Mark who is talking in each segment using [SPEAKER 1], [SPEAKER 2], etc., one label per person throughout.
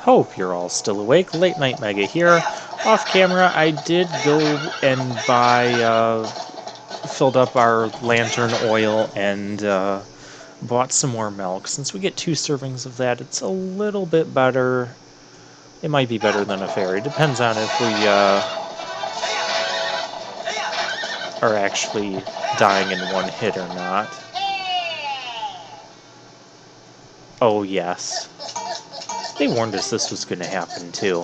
[SPEAKER 1] Hope you're all still awake. Late Night Mega here. Off camera, I did go and filled up our lantern oil and bought some more milk. Since we get 2 servings of that, it's a little bit better. It might be better than a fairy. Depends on if we are actually dying in one hit or not. Oh, yes. They warned us this was going to happen, too.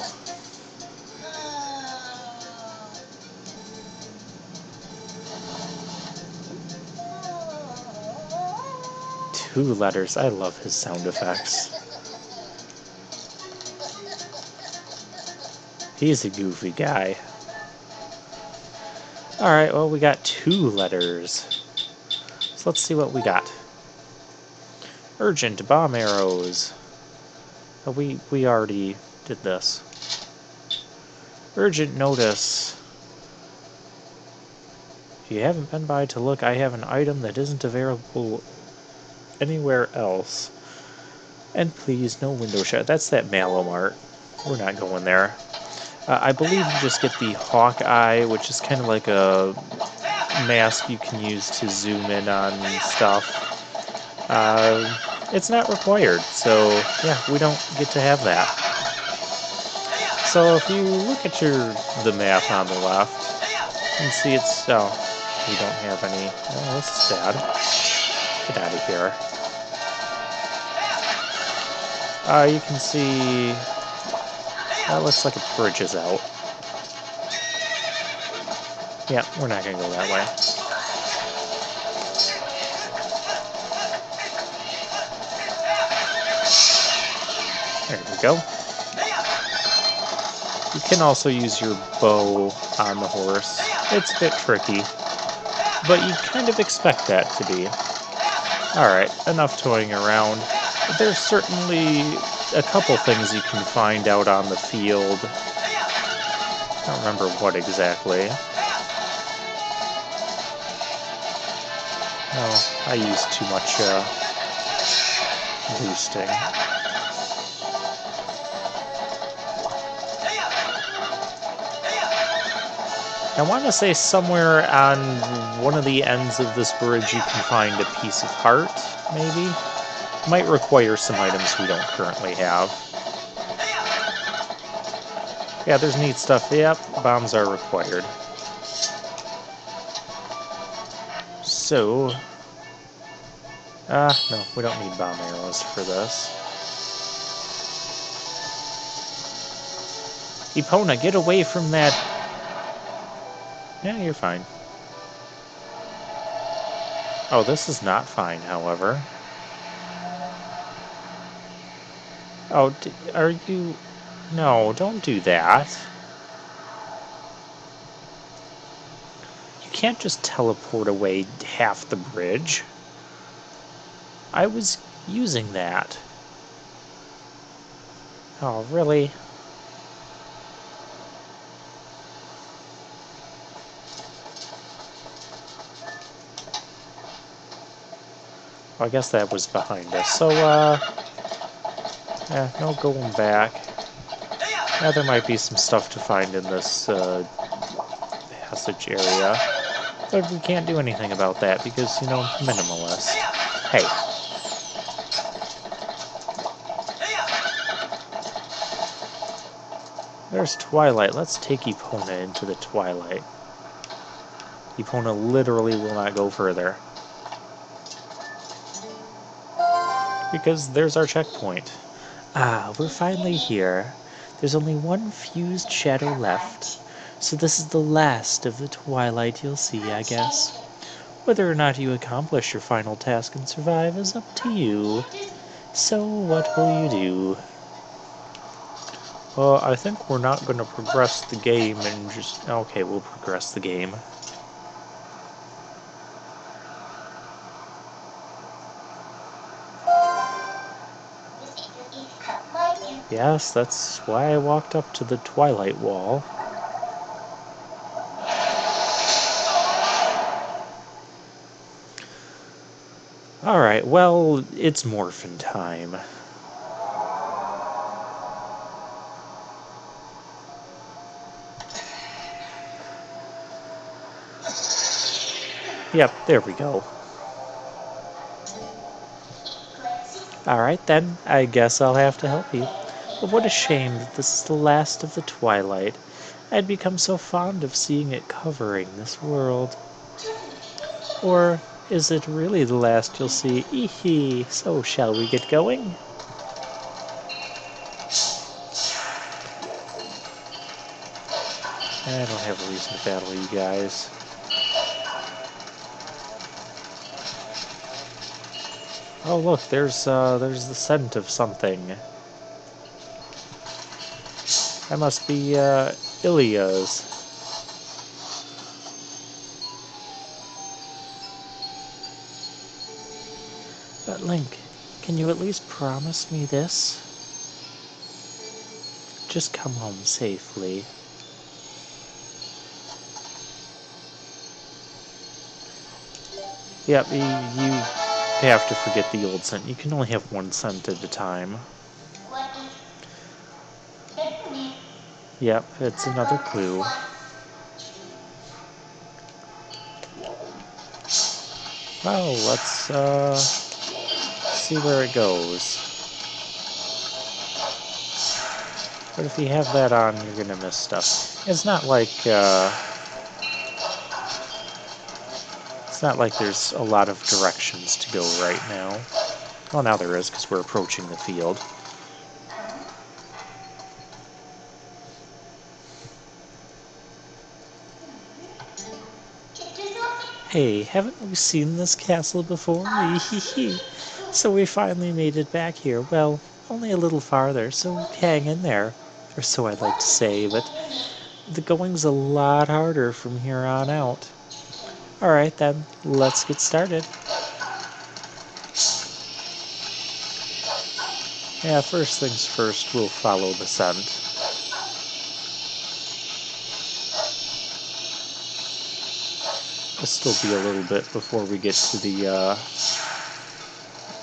[SPEAKER 1] Two letters. I love his sound effects. He's a goofy guy. Alright, well, we got 2 letters. So let's see what we got. Urgent bomb arrows. Oh, we already did this. Urgent notice. If you haven't been by to look, I have an item that isn't available anywhere else. And please, no window shut. That's that Malomart. We're not going there. I believe you just get the Hawkeye, which is kind of like a mask you can use to zoom in on stuff. It's not required, so yeah, we don't get to have that. So if you look at the map on the left, you can see it's... oh, we don't have any... oh, this is bad. Get out of here. You can see... that looks like a bridge is out. Yeah, we're not going to go that way. There we go. You can also use your bow on the horse. It's a bit tricky, but you kind of expect that to be. Alright, enough toying around. There's certainly a couple things you can find out on the field. I don't remember what exactly. Oh, I used too much boosting. I want to say somewhere on one of the ends of this bridge you can find a piece of heart, maybe? Might require some items we don't currently have. Yeah, there's neat stuff. Yep, bombs are required. So... no, we don't need bomb arrows for this. Epona, get away from that... yeah, you're fine. Oh, this is not fine, however. Oh, are you... no, don't do that. You can't just teleport away half the bridge. I was using that. Oh, really? Well, I guess that was behind us. So, yeah, no going back. Yeah, there might be some stuff to find in this passage area. But we can't do anything about that because, you know, minimalist. Hey. There's Twilight. Let's take Epona into the Twilight. Epona literally will not go further. Because there's our checkpoint. Ah, we're finally here. There's only one fused shadow left. So this is the last of the Twilight you'll see, I guess. Whether or not you accomplish your final task and survive is up to you. So what will you do? I think we're not going to progress the game and just... okay, we'll progress the game. Yes, that's why I walked up to the Twilight wall. Alright, well, it's morphin' time. Yep, there we go. Alright then, I guess I'll have to help you. But what a shame that this is the last of the Twilight. I'd become so fond of seeing it covering this world. Or is it really the last you'll see? Eehee, so shall we get going? I don't have a reason to battle you guys. Oh look, there's the scent of something. That must be, Ilia's. But Link, can you at least promise me this? Just come home safely. Yep, you have to forget the old scent. You can only have one scent at a time. Yep, it's another clue. Well, let's see where it goes. But if you have that on, you're gonna miss stuff. It's not like there's a lot of directions to go right now. Well, now there is, because we're approaching the field. Hey, haven't we seen this castle before? Ehehe. So we finally made it back here. Well, only a little farther, so hang in there. Or so I'd like to say, but the going's a lot harder from here on out. Alright then, let's get started. Yeah, first things first, we'll follow the scent. It'll still be a little bit before we get to the,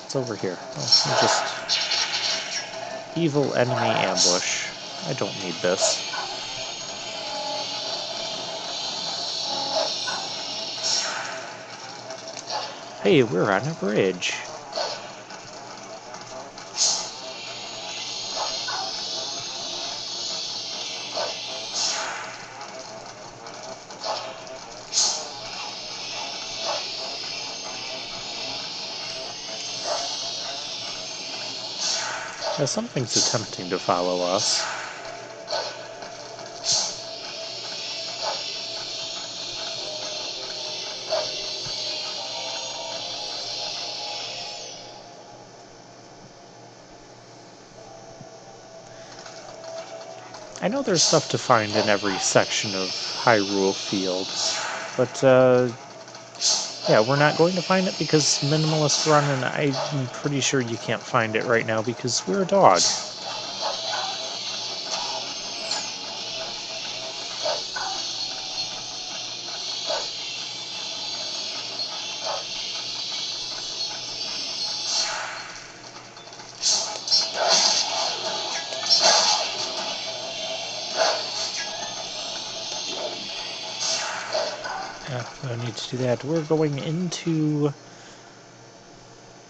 [SPEAKER 1] It's over here. Oh, just... Evil enemy ambush. I don't need this. Hey, we're on a bridge. Yeah, something's attempting to follow us. I know there's stuff to find in every section of Hyrule Field, but, yeah, we're not going to find it because Minimalist run, and I'm pretty sure you can't find it right now because we're a dog. Yeah, no need to do that. We're going into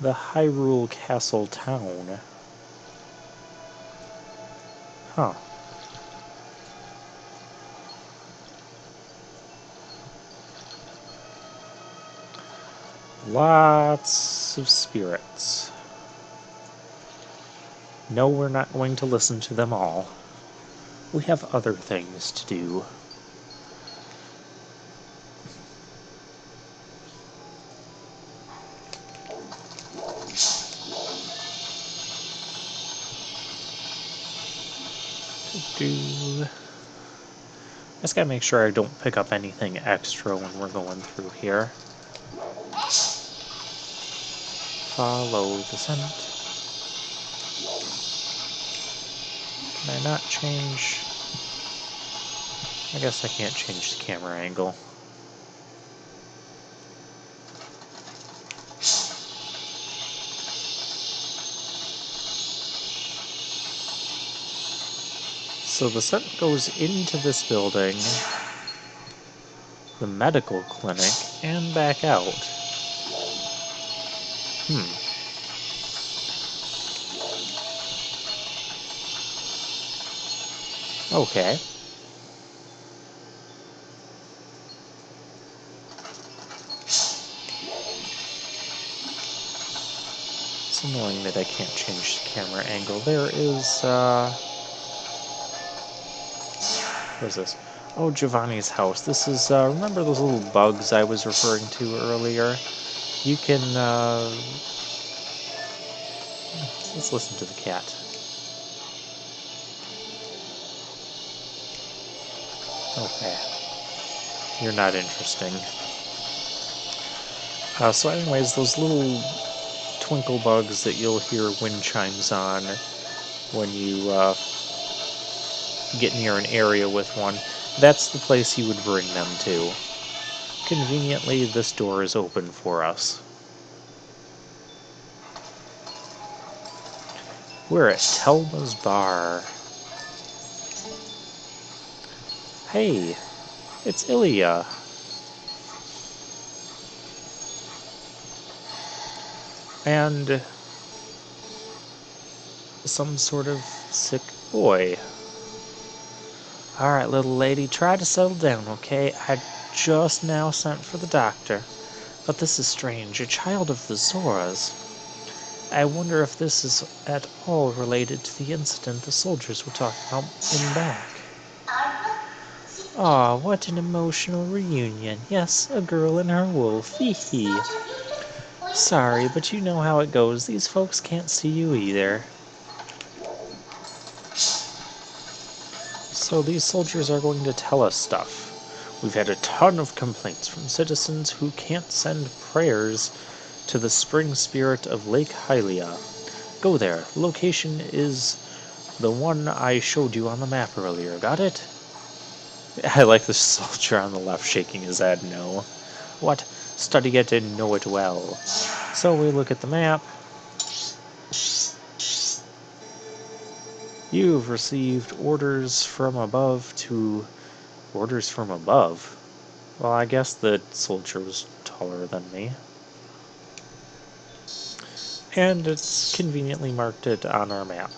[SPEAKER 1] the Hyrule Castle town. Huh. Lots of spirits. No, we're not going to listen to them all. We have other things to do. Just gotta make sure I don't pick up anything extra when we're going through here. Follow the scent. Can I not change? I guess I can't change the camera angle. So the scent goes into this building. the medical clinic, and back out. Okay. It's annoying that I can't change the camera angle. There is, what is this? Oh, Giovanni's house. This is, remember those little bugs I was referring to earlier? You can, let's listen to the cat. Okay. You're not interesting. So anyways, those little twinkle bugs that you'll hear wind chimes on when you get near an area with one, that's the place you would bring them to. Conveniently, this door is open for us. We're at Telma's bar. Hey, it's Ilia. And some sort of sick boy. Alright, little lady, try to settle down, okay? I just now sent for the doctor. But this is strange, a child of the Zoras. I wonder if this is at all related to the incident the soldiers were talking about in back. Aw, what an emotional reunion. Yes, a girl and her wolf. Hee hee. Sorry, but you know how it goes. These folks can't see you either. So these soldiers are going to tell us stuff. We've had a ton of complaints from citizens who can't send prayers to the spring spirit of Lake Ilia. Go there. Location is the one I showed you on the map earlier. Got it? I like the soldier on the left shaking his head no. What? Study it and know it well. So we look at the map. You've received orders from above to... Orders from above? Well, I guess the soldier was taller than me. And it's conveniently marked it on our map.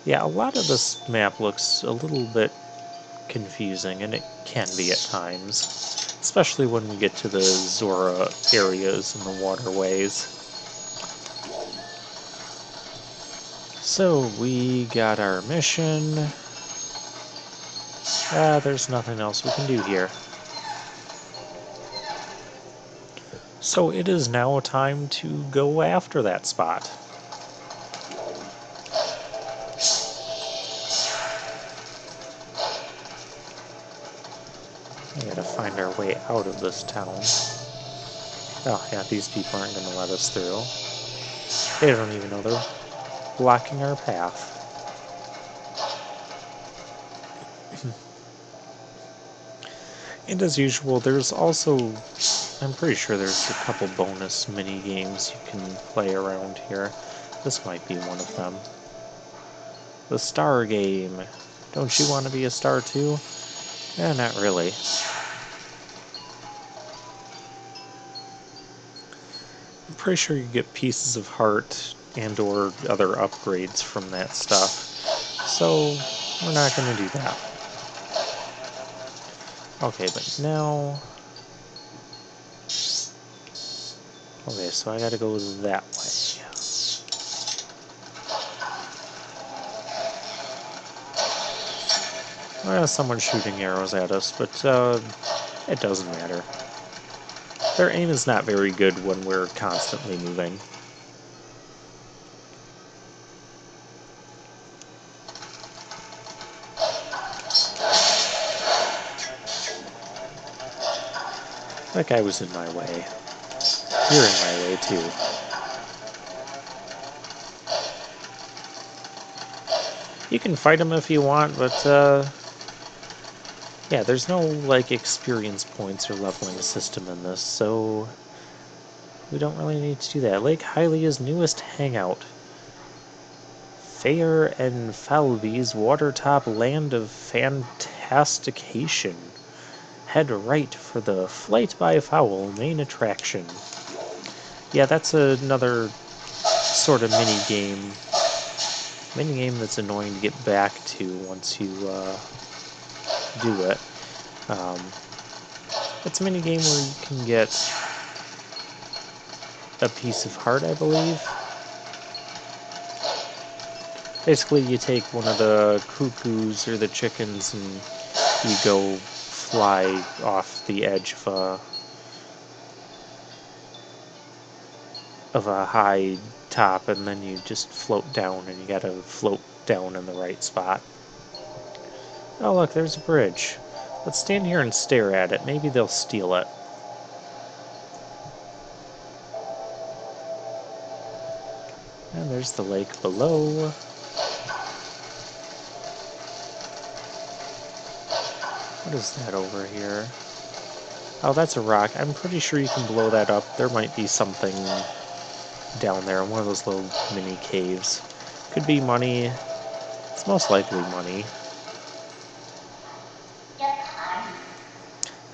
[SPEAKER 1] Yeah, a lot of this map looks a little bit confusing, and it can be at times. Especially when we get to the Zora areas and the waterways. So, we got our mission. There's nothing else we can do here. So it is now time to go after that spot. We gotta find our way out of this town. Oh yeah, these people aren't gonna let us through. They don't even know they're blocking our path. And as usual, there's also... I'm pretty sure there's a couple bonus mini-games you can play around here. This might be one of them. The star game. Don't you want to be a star too? Eh, not really. I'm pretty sure you get pieces of heart and or other upgrades from that stuff. So, we're not going to do that. Okay, but now... Okay, so I gotta go that way. Well, someone's shooting arrows at us, but it doesn't matter. Their aim is not very good when we're constantly moving. That guy was in my way. You're in my way, too. You can fight him if you want, but, yeah, there's no, like, experience points or leveling system in this, so we don't really need to do that. Lake Hylia's newest hangout. Fair and Falvi's watertop land of fantastication. head right for the Flight by Fowl main attraction. Yeah, that's another sort of mini-game that's annoying to get back to once you do it. It's a mini-game where you can get a piece of heart, I believe. Basically, you take one of the cuckoos or the chickens and you go fly off the edge of a high top, and then you just float down, and you gotta float down in the right spot. Oh look, there's a bridge. Let's stand here and stare at it. Maybe they'll steal it. And there's the lake below. What is that over here? Oh, that's a rock. I'm pretty sure you can blow that up. There might be something down there in one of those little mini caves. Could be money. It's most likely money.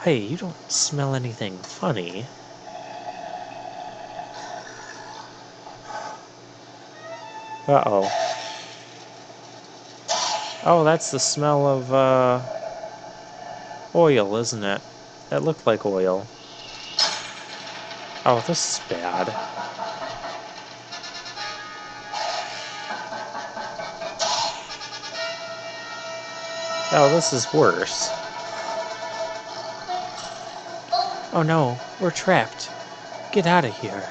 [SPEAKER 1] Hey, you don't smell anything funny. Uh-oh. Oh, that's the smell of, oil, isn't it? That looked like oil. Oh, this is bad. Oh, this is worse. Oh no, we're trapped. Get out of here.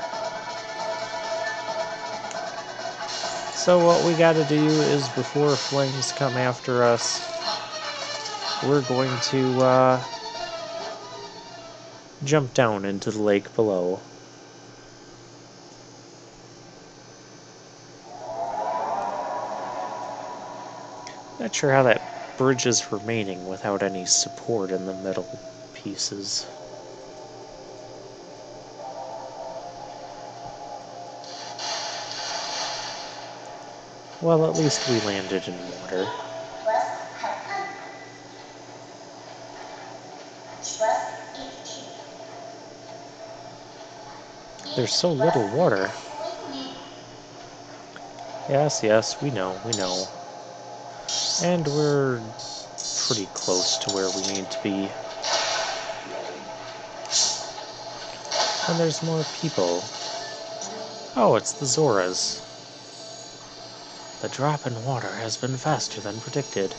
[SPEAKER 1] So what we gotta do is, before flames come after us, we're going to, jump down into the lake below. Not sure how that bridge is remaining without any support in the middle pieces. Well, at least we landed in water. There's so little water. Yes, yes, we know, we know. And we're pretty close to where we need to be. And there's more people. Oh, it's the Zoras. The drop in water has been faster than predicted.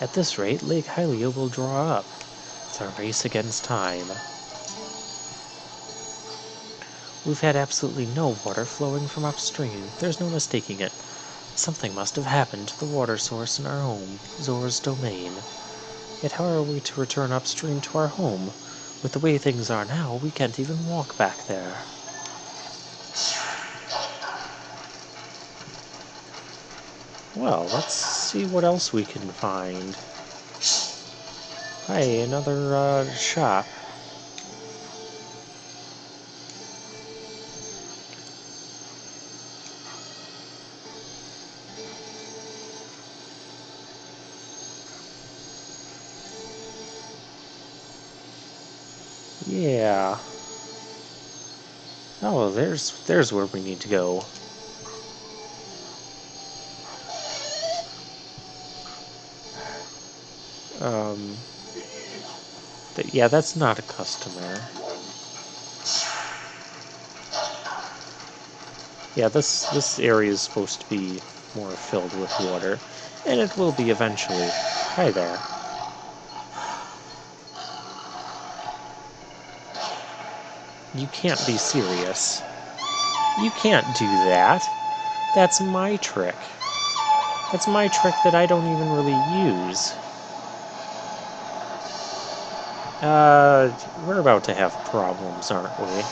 [SPEAKER 1] At this rate, Lake Hylia will draw up. It's a race against time. We've had absolutely no water flowing from upstream. There's no mistaking it. Something must have happened to the water source in our home, Zora's domain. Yet how are we to return upstream to our home? With the way things are now, we can't even walk back there. Well, let's see what else we can find. Hey, another shop. Yeah. Oh, there's where we need to go. Yeah, that's not a customer. Yeah, this area is supposed to be more filled with water, and it will be eventually. Hi there. You can't be serious. You can't do that. That's my trick. That's my trick that I don't even really use. We're about to have problems, aren't we?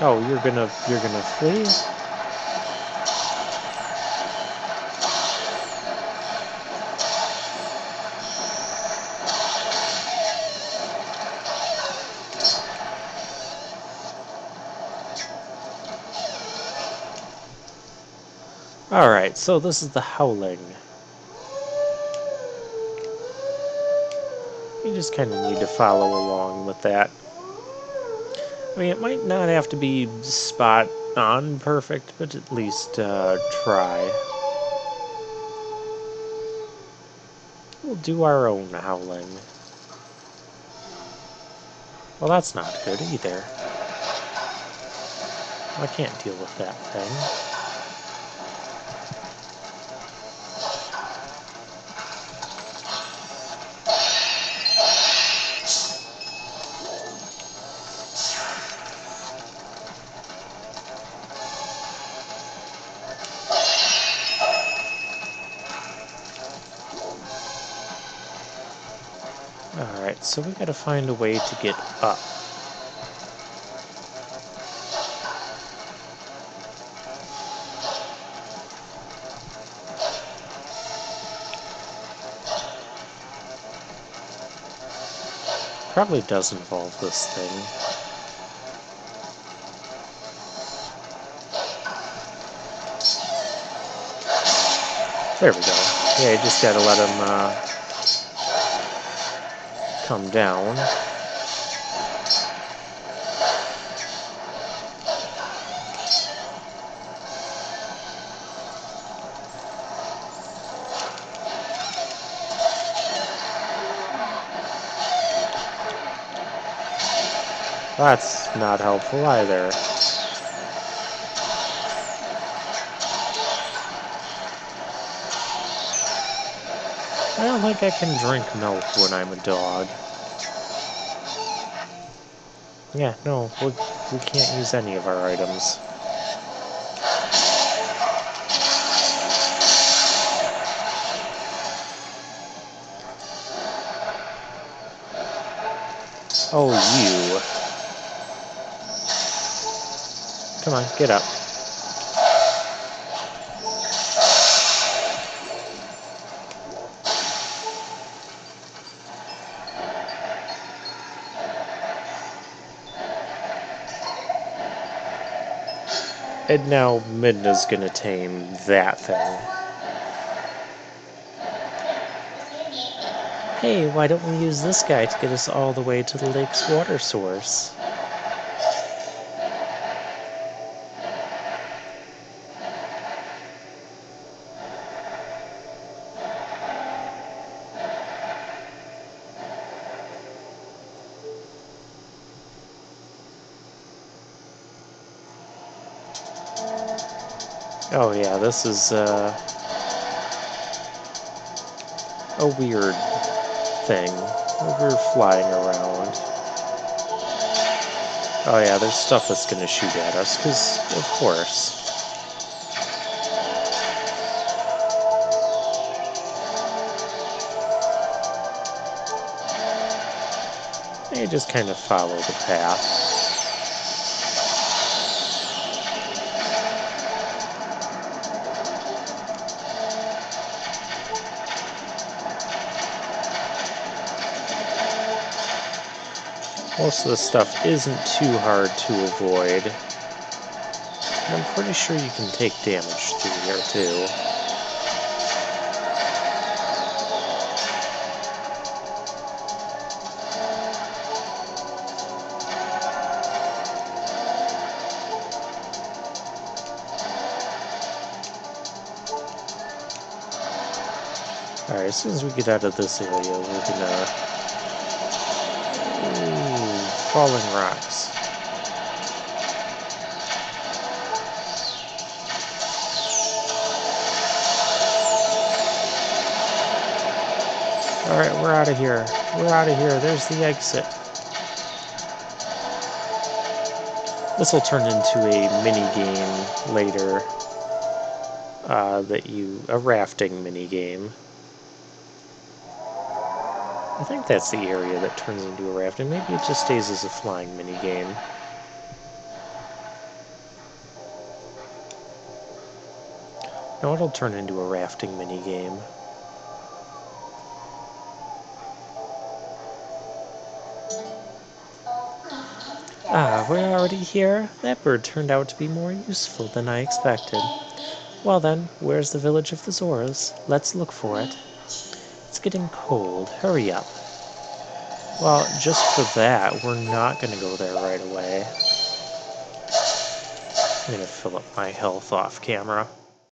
[SPEAKER 1] Oh, you're gonna flee? Alright, so this is the howling. You just kind of need to follow along with that. I mean, it might not have to be spot on perfect, but at least try. We'll do our own howling. Well, that's not good either. I can't deal with that thing. Alright, so we gotta find a way to get up. Probably does involve this thing. There we go. Yeah, you just gotta let him come down. That's not helpful either. I don't think I can drink milk when I'm a dog. Yeah, no, we can't use any of our items. Oh, you. Come on, get up. And now Midna's gonna tame that thing. Hey, why don't we use this guy to get us all the way to the lake's water source? Oh yeah, this is a weird thing. We're flying around. Oh yeah, there's stuff that's gonna shoot at us, because of course. You just kind of follow the path. Most of the stuff isn't too hard to avoid. And I'm pretty sure you can take damage through here too. Alright, as soon as we get out of this area, we're gonna... Ooh, falling rocks. Alright, we're out of here. We're out of here. There's the exit. This will turn into a mini-game later. A rafting mini-game. I think that's the area that turns into a rafting. Maybe it just stays as a flying minigame. No, it'll turn into a rafting minigame. Ah, we're already here? That bird turned out to be more useful than I expected. Well then, where's the village of the Zoras? Let's look for it. It's getting cold. Hurry up. Well, just for that, we're not going to go there right away. I'm going to fill up my health off camera.